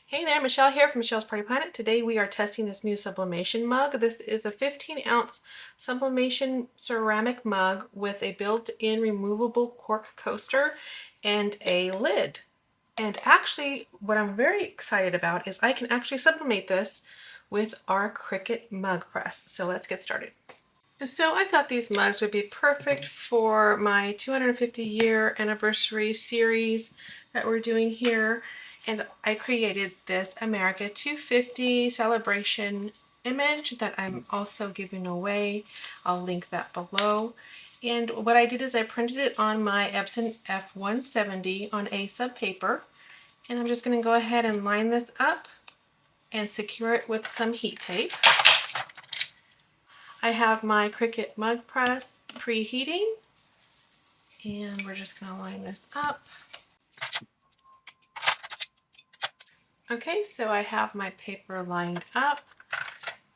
Hey there, Michelle here from Michelle's Party Planet. Today we are testing this new sublimation mug. This is a 15-ounce sublimation ceramic mug with a built-in removable cork coaster and a lid. And actually, what I'm very excited about is I can actually sublimate this with our Cricut Mug Press. So let's get started. So I thought these mugs would be perfect for my 250-year anniversary series that we're doing here. And I created this America 250 celebration image that I'm also giving away. I'll link that below. And what I did is I printed it on my Epson F170 on a sub paper. And I'm just going to go ahead and line this up and secure it with some heat tape. I have my Cricut Mug Press preheating, and we're just going to line this up. Okay, so I have my paper lined up,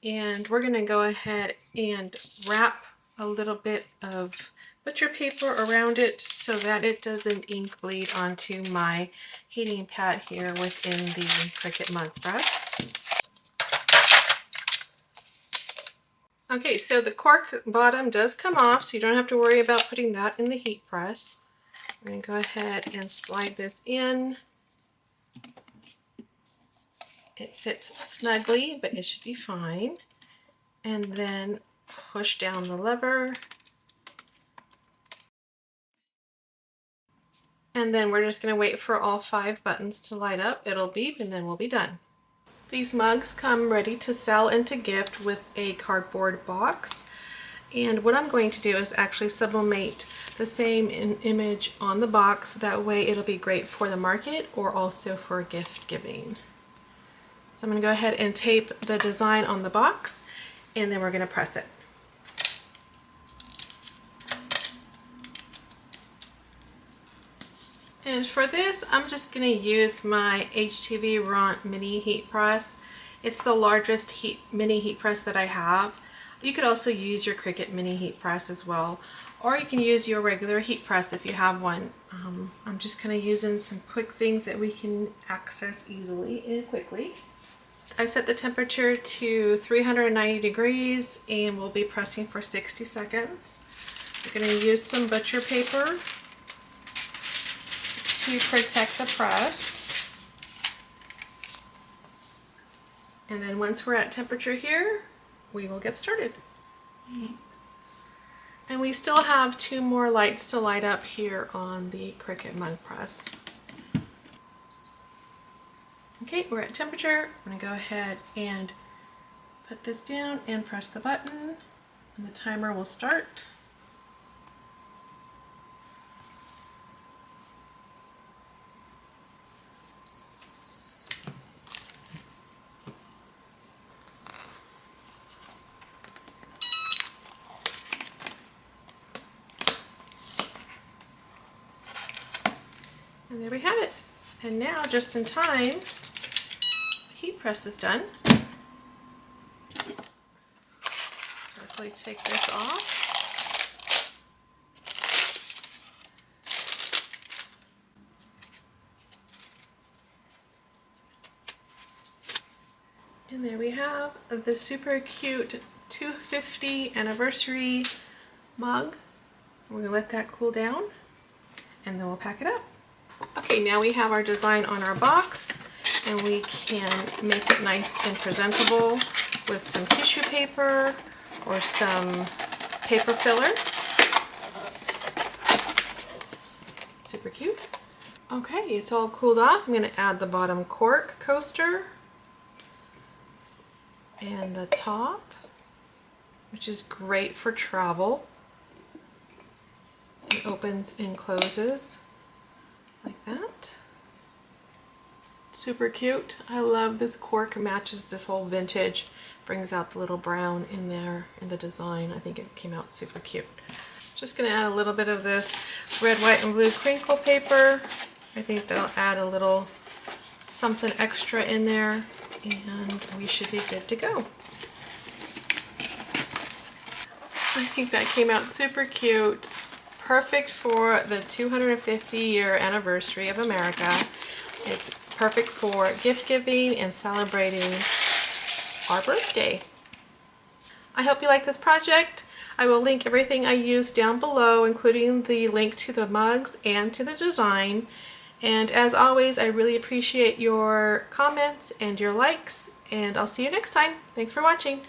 and we're going to go ahead and wrap a little bit of butcher paper around it so that it doesn't ink bleed onto my heating pad here within the Cricut Mug Press. Okay, so the cork bottom does come off, so you don't have to worry about putting that in the heat press. I'm going to go ahead and slide this in. It fits snugly, but it should be fine. And then push down the lever. And then we're just going to wait for all 5 buttons to light up. It'll beep and then we'll be done. These mugs come ready to sell and to gift with a cardboard box. And what I'm going to do is actually sublimate the same image on the box. That way it'll be great for the market or also for gift giving. So I'm going to go ahead and tape the design on the box, and then we're going to press it. And for this, I'm just going to use my HTV Ront mini heat press. It's the largest mini heat press that I have. You could also use your Cricut mini heat press as well, or you can use your regular heat press if you have one. I'm just kind of using some quick things that we can access easily and quickly. I set the temperature to 390 degrees and we'll be pressing for 60 seconds. We're going to use some butcher paper to protect the press. And then once we're at temperature here, we will get started. And we still have 2 more lights to light up here on the Cricut Mug Press. Okay, we're at temperature. I'm going to go ahead and put this down and press the button, and the timer will start. And there we have it. And now, just in time, the heat press is done. Carefully take this off. And there we have the super cute 250 anniversary mug. We're going to let that cool down, and then we'll pack it up. Okay, now we have our design on our box, and we can make it nice and presentable with some tissue paper or some paper filler. Super cute. Okay, it's all cooled off. I'm going to add the bottom cork coaster and the top, which is great for travel. It opens and closes like that. Super cute. I love this cork. Matches this whole vintage. Brings out the little brown in there in the design. I think it came out super cute. Just going to add a little bit of this red, white, and blue crinkle paper. I think that'll add a little something extra in there, and we should be good to go. I think that came out super cute. Perfect for the 250-year anniversary of America. It's perfect for gift giving and celebrating our birthday. I hope you like this project. I will link everything I used down below, including the link to the mugs and to the design. And as always, I really appreciate your comments and your likes, and I'll see you next time. Thanks for watching.